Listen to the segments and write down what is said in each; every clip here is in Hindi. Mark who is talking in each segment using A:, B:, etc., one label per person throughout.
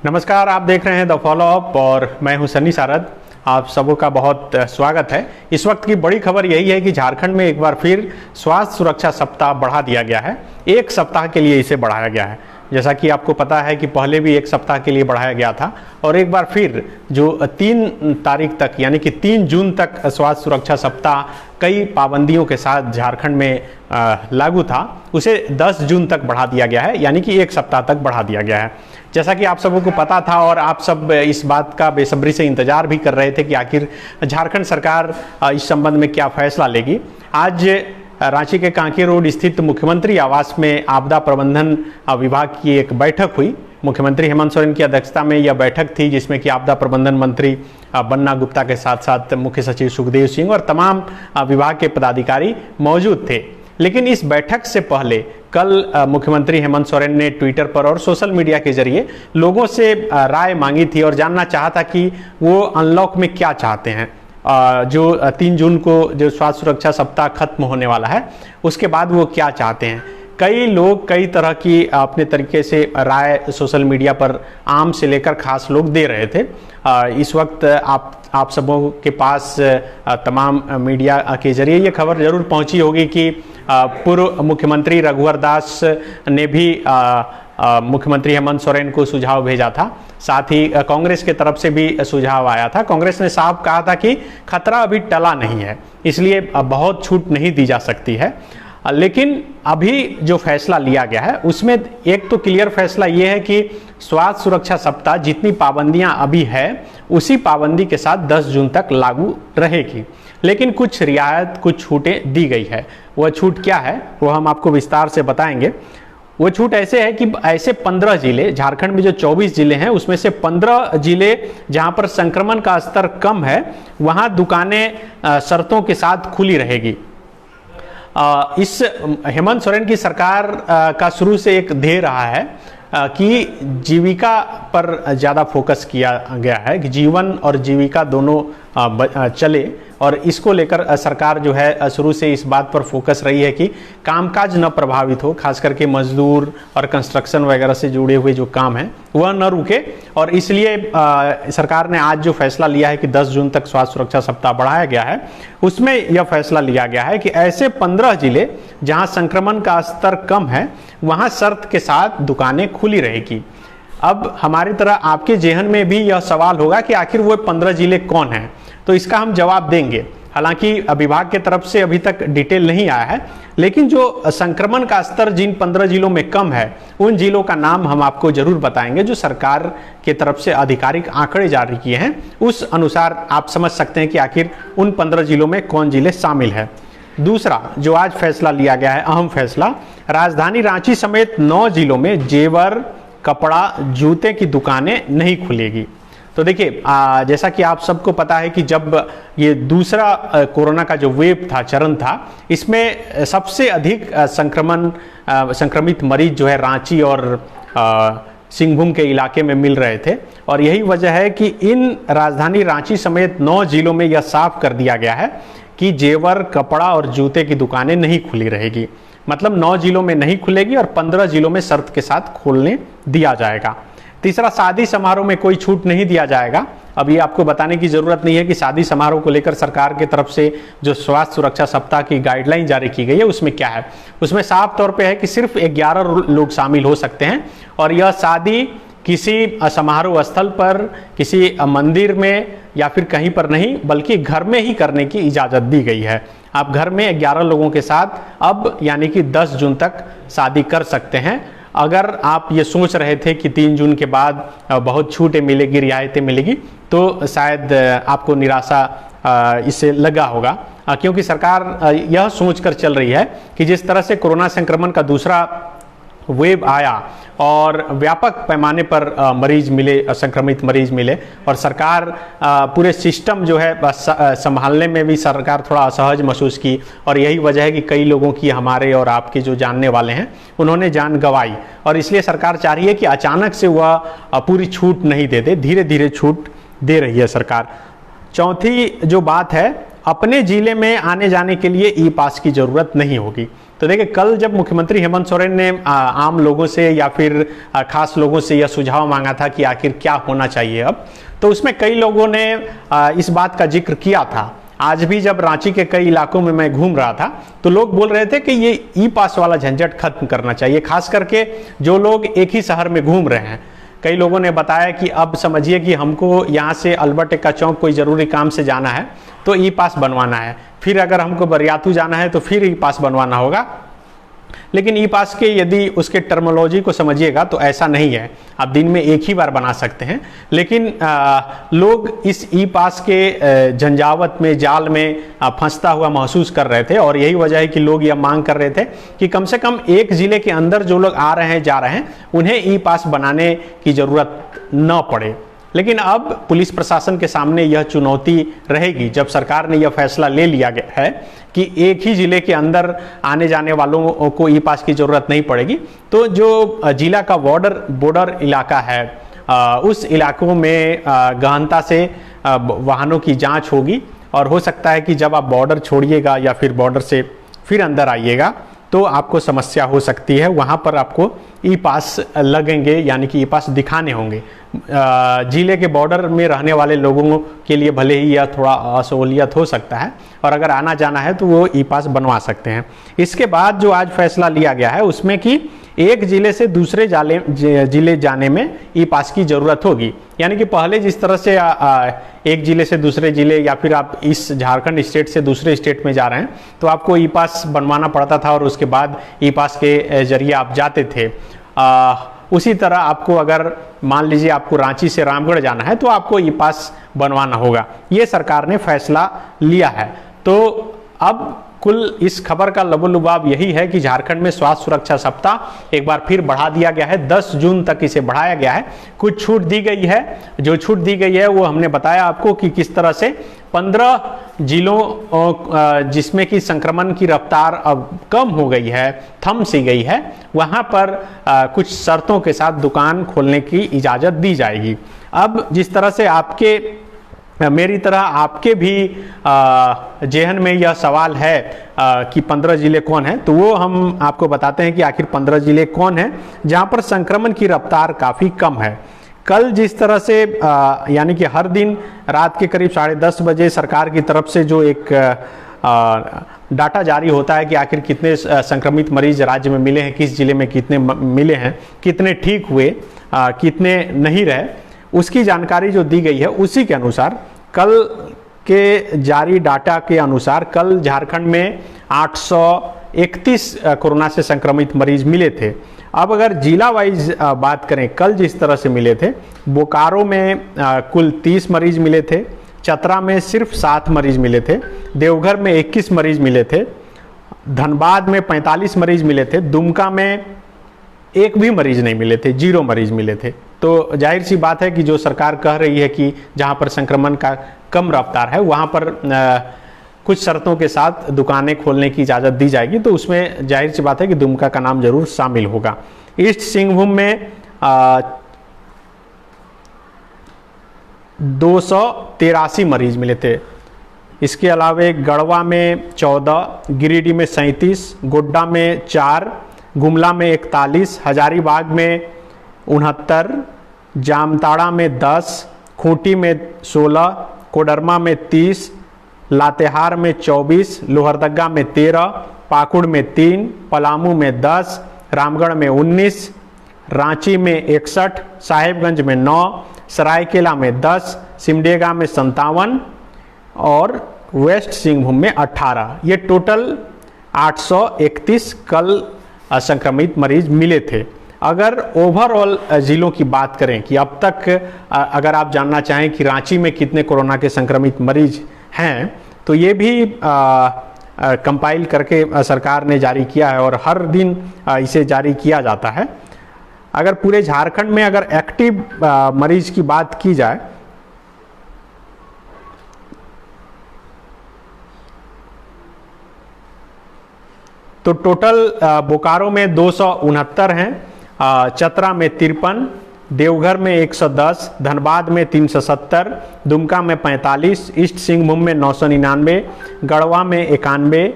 A: नमस्कार, आप देख रहे हैं द फॉलो अप और मैं हूं सनी सारद। आप सबों का बहुत स्वागत है। इस वक्त की बड़ी खबर यही है कि झारखंड में एक बार फिर स्वास्थ्य सुरक्षा सप्ताह बढ़ा दिया गया है। एक सप्ताह के लिए इसे बढ़ाया गया है। जैसा कि आपको पता है कि पहले भी एक सप्ताह के लिए बढ़ाया गया था और एक बार फिर जो 3 तारीख तक यानी कि 3 जून तक स्वास्थ्य सुरक्षा सप्ताह कई पाबंदियों के साथ झारखंड में लागू था, उसे 10 जून तक बढ़ा दिया गया है, यानी कि एक सप्ताह तक बढ़ा दिया गया है। जैसा कि आप सबों को पता था और आप सब इस बात का बेसब्री से इंतजार भी कर रहे थे कि आखिर झारखंड सरकार इस संबंध में क्या फैसला लेगी। आज रांची के कांके रोड स्थित मुख्यमंत्री आवास में आपदा प्रबंधन विभाग की एक बैठक हुई। मुख्यमंत्री हेमंत सोरेन की अध्यक्षता में यह बैठक थी, जिसमें कि आपदा प्रबंधन मंत्री बन्ना गुप्ता के साथ साथ मुख्य सचिव सुखदेव सिंह और तमाम विभाग के पदाधिकारी मौजूद थे। लेकिन इस बैठक से पहले कल मुख्यमंत्री हेमंत सोरेन ने ट्विटर पर और सोशल मीडिया के जरिए लोगों से राय मांगी थी और जानना चाहा था कि वो अनलॉक में क्या चाहते हैं। जो 3 जून को जो स्वास्थ्य सुरक्षा सप्ताह खत्म होने वाला है, उसके बाद वो क्या चाहते हैं। कई लोग कई तरह की अपने तरीके से राय सोशल मीडिया पर आम से लेकर खास लोग दे रहे थे। इस वक्त आप सबों के पास तमाम मीडिया के जरिए ये खबर जरूर पहुंची होगी कि पूर्व मुख्यमंत्री रघुवर दास ने भी मुख्यमंत्री हेमंत सोरेन को सुझाव भेजा था। साथ ही कांग्रेस के तरफ से भी सुझाव आया था। कांग्रेस ने साफ कहा था कि खतरा अभी टला नहीं है, इसलिए बहुत छूट नहीं दी जा सकती है। लेकिन अभी जो फैसला लिया गया है उसमें एक तो क्लियर फैसला ये है कि स्वास्थ्य सुरक्षा सप्ताह जितनी पाबंदियां अभी है उसी पाबंदी के साथ 10 जून तक लागू रहेगी। लेकिन कुछ रियायत, कुछ छूटें दी गई है। वह छूट क्या है वो हम आपको विस्तार से बताएंगे। वो छूट ऐसे है कि ऐसे 15 जिले, झारखंड में जो 24 जिले हैं उसमें से 15 जिले जहां पर संक्रमण का स्तर कम है वहां दुकानें शर्तों के साथ खुली रहेगी। इस हेमंत सोरेन की सरकार का शुरू से एक ध्येय रहा है कि जीविका पर ज़्यादा फोकस किया गया है कि जीवन और जीविका दोनों चले, और इसको लेकर सरकार जो है शुरू से इस बात पर फोकस रही है कि कामकाज न प्रभावित हो, खास करके मजदूर और कंस्ट्रक्शन वगैरह से जुड़े हुए जो काम हैं वह न रुके। और इसलिए सरकार ने आज जो फैसला लिया है कि 10 जून तक स्वास्थ्य सुरक्षा सप्ताह बढ़ाया गया है, उसमें यह फैसला लिया गया है कि ऐसे 15 जिले जहां संक्रमण का स्तर कम है वहां शर्त के साथ दुकानें खुली रहेगी। अब हमारी तरह आपके जेहन में भी यह सवाल होगा कि आखिर वो 15 जिले कौन हैं, तो इसका हम जवाब देंगे। हालांकि विभाग के तरफ से अभी तक डिटेल नहीं आया है, लेकिन जो संक्रमण का स्तर जिन 15 जिलों में कम है उन जिलों का नाम हम आपको जरूर बताएंगे। जो सरकार के तरफ से आधिकारिक आंकड़े जारी किए हैं उस अनुसार आप समझ सकते हैं कि आखिर उन 15 जिलों में कौन जिले शामिल है। दूसरा जो आज फैसला लिया गया है, अहम फैसला, राजधानी रांची समेत 9 जिलों में जेवर, कपड़ा, जूते की दुकानें नहीं खुलेगी। तो देखिए, जैसा कि आप सबको पता है कि जब ये दूसरा कोरोना का जो वेव था, चरण था, इसमें सबसे अधिक संक्रमित मरीज जो है रांची और सिंहभूम के इलाके में मिल रहे थे। और यही वजह है कि इन राजधानी रांची समेत 9 जिलों में यह साफ कर दिया गया है कि जेवर, कपड़ा और जूते की दुकानें नहीं खुली रहेगी। मतलब 9 जिलों में नहीं खुलेगी और 15 जिलों में शर्त के साथ खोलने दिया जाएगा। तीसरा, शादी समारोह में कोई छूट नहीं दिया जाएगा। अब ये आपको बताने की जरूरत नहीं है कि शादी समारोह को लेकर सरकार की तरफ से जो स्वास्थ्य सुरक्षा सप्ताह की गाइडलाइन जारी की गई है उसमें क्या है। उसमें साफ तौर पे है कि सिर्फ 11 लोग शामिल हो सकते हैं और यह शादी किसी समारोह स्थल पर, किसी मंदिर में या फिर कहीं पर नहीं, बल्कि घर में ही करने की इजाज़त दी गई है। आप घर में 11 लोगों के साथ अब यानी कि 10 जून तक शादी कर सकते हैं। अगर आप ये सोच रहे थे कि 3 जून के बाद बहुत छूटें मिलेगी, रियायतें मिलेगी, तो शायद आपको निराशा इससे लगा होगा, क्योंकि सरकार यह सोचकर चल रही है कि जिस तरह से कोरोना संक्रमण का दूसरा वेव आया और व्यापक पैमाने पर मरीज मिले, संक्रमित मरीज मिले, और सरकार पूरे सिस्टम जो है संभालने में भी सरकार थोड़ा असहज महसूस की। और यही वजह है कि कई लोगों की, हमारे और आपके जो जानने वाले हैं, उन्होंने जान गंवाई। और इसलिए सरकार चाह रही है कि अचानक से वह पूरी छूट नहीं दे दे, धीरे धीरे छूट दे रही है सरकार। चौथी जो बात है अपने जिले में आने जाने के लिए ई पास की जरूरत नहीं होगी। तो देखिए, कल जब मुख्यमंत्री हेमंत सोरेन ने आम लोगों से या फिर खास लोगों से यह सुझाव मांगा था कि आखिर क्या होना चाहिए अब, तो उसमें कई लोगों ने इस बात का जिक्र किया था। आज भी जब रांची के कई इलाकों में मैं घूम रहा था तो लोग बोल रहे थे कि ये ई पास वाला झंझट खत्म करना चाहिए, खास करके जो लोग एक ही शहर में घूम रहे हैं। कई लोगों ने बताया कि अब समझिए कि हमको यहाँ से अल्बर्ट एक्का चौक कोई ज़रूरी काम से जाना है तो ई पास बनवाना है, फिर अगर हमको बरियातू जाना है तो फिर ई पास बनवाना होगा। लेकिन ई पास के यदि उसके टर्मिनोलॉजी को समझिएगा तो ऐसा नहीं है, आप दिन में एक ही बार बना सकते हैं। लेकिन लोग इस ई पास के झंझावत में, जाल में फंसता हुआ महसूस कर रहे थे, और यही वजह है कि लोग यह मांग कर रहे थे कि कम से कम एक जिले के अंदर जो लोग आ रहे हैं, जा रहे हैं, उन्हें ई पास बनाने की जरूरत न पड़े। लेकिन अब पुलिस प्रशासन के सामने यह चुनौती रहेगी, जब सरकार ने यह फैसला ले लिया गया है कि एक ही जिले के अंदर आने जाने वालों को ई पास की जरूरत नहीं पड़ेगी, तो जो जिला का बॉर्डर इलाका है उस इलाकों में गहनता से वाहनों की जांच होगी, और हो सकता है कि जब आप बॉर्डर छोड़िएगा या फिर बॉर्डर से फिर अंदर आइएगा तो आपको समस्या हो सकती है। वहाँ पर आपको ई पास लगेंगे, यानी कि ई पास दिखाने होंगे। जिले के बॉर्डर में रहने वाले लोगों के लिए भले ही यह थोड़ा असहूलियत हो सकता है, और अगर आना जाना है तो वो ई पास बनवा सकते हैं। इसके बाद जो आज फैसला लिया गया है उसमें कि एक जिले से दूसरे जिले जाने में ई पास की ज़रूरत होगी। यानी कि पहले जिस तरह से एक जिले से दूसरे जिले या फिर आप इस झारखंड स्टेट से दूसरे स्टेट में जा रहे हैं तो आपको ई पास बनवाना पड़ता था, और उसके बाद ई पास के जरिए आप जाते थे। उसी तरह आपको अगर मान लीजिए आपको रांची से रामगढ़ जाना है तो आपको ई पास बनवाना होगा। ये सरकार ने फैसला लिया है। तो अब कुल इस खबर का लबोलुबाब यही है कि झारखंड में स्वास्थ्य सुरक्षा सप्ताह एक बार फिर बढ़ा दिया गया है। 10 जून तक इसे बढ़ाया गया है। कुछ छूट दी गई है, जो छूट दी गई है वो हमने बताया आपको कि किस तरह से 15 जिलों जिसमें कि संक्रमण की रफ्तार अब कम हो गई है, थम सी गई है, वहां पर कुछ शर्तों के साथ दुकान खोलने की इजाज़त दी जाएगी। अब जिस तरह से मेरी तरह आपके भी जेहन में यह सवाल है कि 15 जिले कौन हैं, तो वो हम आपको बताते हैं कि आखिर 15 जिले कौन हैं जहां पर संक्रमण की रफ्तार काफ़ी कम है। कल जिस तरह से यानी कि हर दिन रात के करीब 10:30 बजे सरकार की तरफ से जो एक डाटा जारी होता है कि आखिर कितने संक्रमित मरीज राज्य में मिले हैं, किस जिले में कितने मिले हैं, कितने ठीक हुए, कितने नहीं रहे, उसकी जानकारी जो दी गई है उसी के अनुसार कल के जारी डाटा के अनुसार कल झारखंड में 831 कोरोना से संक्रमित मरीज मिले थे। अब अगर जिला वाइज बात करें, कल जिस तरह से मिले थे, बोकारो में कुल 30 मरीज मिले थे, चतरा में सिर्फ 7 मरीज मिले थे, देवघर में 21 मरीज मिले थे, धनबाद में 45 मरीज मिले थे, दुमका में एक भी मरीज नहीं मिले थे, 0 मरीज मिले थे। तो जाहिर सी बात है कि जो सरकार कह रही है कि जहां पर संक्रमण का कम रफ्तार है वहां पर कुछ शर्तों के साथ दुकानें खोलने की इजाज़त दी जाएगी, तो उसमें जाहिर सी बात है कि दुमका का नाम जरूर शामिल होगा। ईस्ट सिंहभूम में 283 मरीज मिले थे। इसके अलावा गढ़वा में 14, गिरिडीह में 37, गोड्डा में 4, गुमला में 41, हजारीबाग में 69, जामताड़ा में 10, खूंटी में 16, कोडरमा में 30, लातेहार में 24, लोहरदगा में 13, पाकुड़ में 3, पलामू में 10, रामगढ़ में 19, रांची में 61, साहेबगंज में 9, सरायकेला में 10, सिमडेगा में 57 और वेस्ट सिंहभूम में 18। ये टोटल 831 कल संक्रमित मरीज मिले थे। अगर ओवरऑल जिलों की बात करें कि अब तक अगर आप जानना चाहें कि रांची में कितने कोरोना के संक्रमित मरीज हैं, तो ये भी कंपाइल करके सरकार ने जारी किया है और हर दिन इसे जारी किया जाता है। अगर पूरे झारखंड में अगर एक्टिव मरीज की बात की जाए तो टोटल बोकारो में 269 हैं, चतरा में 53, देवघर में 110, धनबाद में 370, दुमका में 45, ईस्ट सिंहभूम में 999, गढ़वा में 91,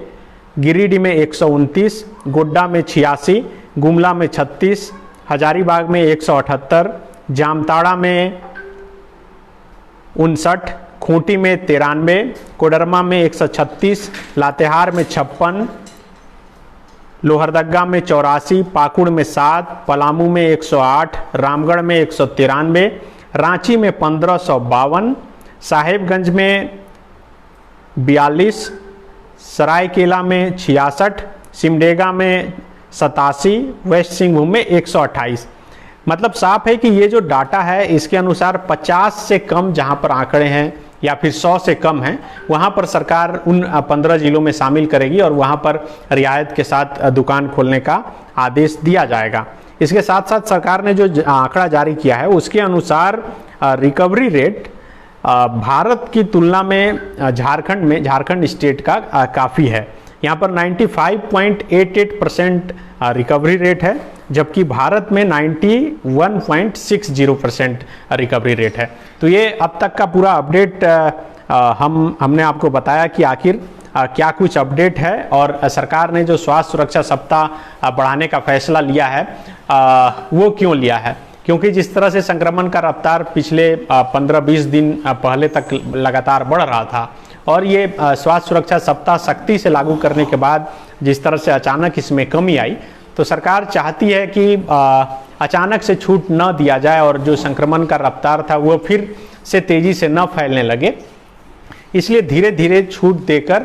A: गिरिडीह में 129, गोड्डा में 86, गुमला में 36, हजारीबाग में 178, जामताड़ा में 59, खूंटी में 93, कोडरमा में 136, लातेहार में 56, लोहरदगा में 84, पाकुड़ में 7, पलामू में 108, रामगढ़ में 193, रांची में 1552, साहेबगंज में 42, सरायकेला में 66, सिमडेगा में 87, वेस्ट सिंहभूम में 128। मतलब साफ है कि ये जो डाटा है इसके अनुसार 50 से कम जहां पर आंकड़े हैं या फिर 100 से कम हैं वहां पर सरकार उन 15 जिलों में शामिल करेगी और वहां पर रियायत के साथ दुकान खोलने का आदेश दिया जाएगा। इसके साथ साथ सरकार ने जो आंकड़ा जारी किया है उसके अनुसार रिकवरी रेट भारत की तुलना में झारखंड स्टेट का काफ़ी है। यहाँ पर 95.88% रिकवरी रेट है, जबकि भारत में 91.60% रिकवरी रेट है। तो ये अब तक का पूरा अपडेट हमने आपको बताया कि आखिर क्या कुछ अपडेट है और सरकार ने जो स्वास्थ्य सुरक्षा सप्ताह बढ़ाने का फैसला लिया है वो क्यों लिया है। क्योंकि जिस तरह से संक्रमण का रफ्तार पिछले 15-20 दिन पहले तक लगातार बढ़ रहा था और ये स्वास्थ्य सुरक्षा सप्ताह सख्ती से लागू करने के बाद जिस तरह से अचानक इसमें कमी आई, तो सरकार चाहती है कि अचानक से छूट न दिया जाए और जो संक्रमण का रफ्तार था वो फिर से तेज़ी से न फैलने लगे। इसलिए धीरे धीरे छूट देकर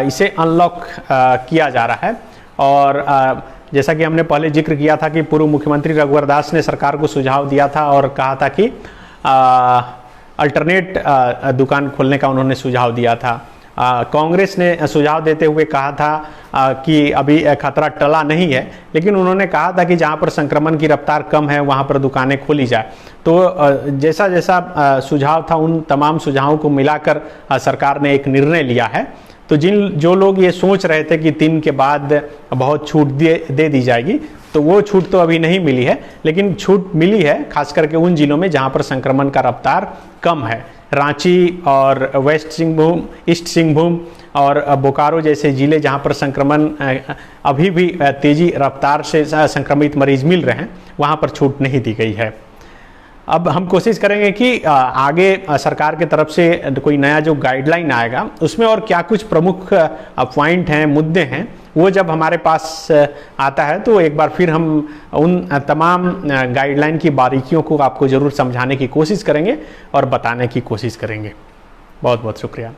A: इसे अनलॉक किया जा रहा है। और जैसा कि हमने पहले जिक्र किया था कि पूर्व मुख्यमंत्री रघुवर दास ने सरकार को सुझाव दिया था और कहा था कि अल्टरनेट दुकान खोलने का उन्होंने सुझाव दिया था। कांग्रेस ने सुझाव देते हुए कहा था कि अभी खतरा टला नहीं है, लेकिन उन्होंने कहा था कि जहां पर संक्रमण की रफ्तार कम है वहां पर दुकानें खोली जाए। तो जैसा जैसा सुझाव था उन तमाम सुझावों को मिलाकर सरकार ने एक निर्णय लिया है। तो जो लोग ये सोच रहे थे कि 3 के बाद बहुत छूट दे दी जाएगी, तो वो छूट तो अभी नहीं मिली है, लेकिन छूट मिली है खास करके उन जिलों में जहां पर संक्रमण का रफ्तार कम है। रांची और वेस्ट सिंहभूम, ईस्ट सिंहभूम और बोकारो जैसे ज़िले जहां पर संक्रमण अभी भी तेज़ी रफ्तार से संक्रमित मरीज मिल रहे हैं, वहां पर छूट नहीं दी गई है। अब हम कोशिश करेंगे कि आगे सरकार की तरफ से कोई नया जो गाइडलाइन आएगा उसमें और क्या कुछ प्रमुख पॉइंट हैं, मुद्दे हैं, वो जब हमारे पास आता है तो एक बार फिर हम उन तमाम गाइडलाइन की बारीकियों को आपको ज़रूर समझाने की कोशिश करेंगे और बताने की कोशिश करेंगे। बहुत बहुत शुक्रिया।